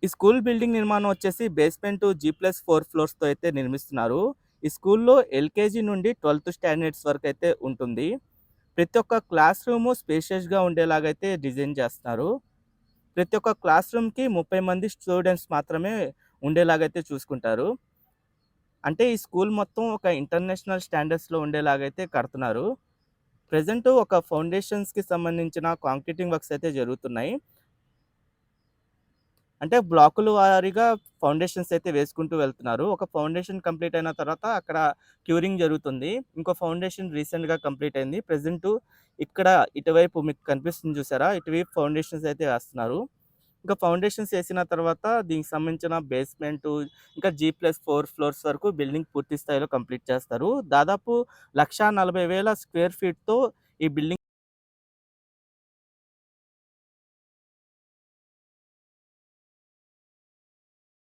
ఈ school building నిర్మాణం వచ్చేసి బేస్‌మెంట్ G+4 ఫ్లోర్స్‌తో అయితే నిర్మిస్తున్నారు. ఈ స్కూల్‌లో ఎల్‌కేజీ నుండి 12థ్ స్టాండర్డ్స్ వరకైతే ఉంటుంది. ప్రతి ఒక్క క్లాస్ రూము స్పేషియస్‌గా ఉండేలాగైతే డిజైన్ చేస్తున్నారు. ప్రతి ఒక్క క్లాస్ రూమ్‌కి 30 మంది స్టూడెంట్స్ మాత్రమే ఉండేలాగైతే చూసుకుంటారు. అంటే ఈ స్కూల్ మొత్తం ఒక ఇంటర్నేషనల్ స్టాండర్డ్స్‌లో ఉండేలాగైతే కడుతున్నారు. ప్రెజెంట్ ఒక ఫౌండేషన్స్‌కి సంబంధించిన కాంక్రీటింగ్ వర్క్స్ అయితే జరుగుతున్నాయి. అంటే బ్లాకుల వారీగా ఫౌండేషన్స్ అయితే వేసుకుంటూ వెళ్తున్నారు. ఒక ఫౌండేషన్ కంప్లీట్ అయిన తర్వాత అక్కడ క్యూరింగ్ జరుగుతుంది. ఇంకో ఫౌండేషన్ రీసెంట్‌గా కంప్లీట్ అయింది. ప్రెజెంటు ఇక్కడ ఇటువైపు మీకు కనిపిస్తుంది చూసారా? ఇటువైపు ఫౌండేషన్స్ అయితే వేస్తున్నారు. ఇంకా ఫౌండేషన్స్ ఏసిన తర్వాత దీనికి సంబంధించిన బేస్‌మెంటు ఇంకా G+4 ఫ్లోర్స్ వరకు బిల్డింగ్ పూర్తి స్థాయిలో కంప్లీట్ చేస్తారు. దాదాపు 1,40,000 స్క్వేర్ ఫీట్‌తో ఈ బిల్డింగ్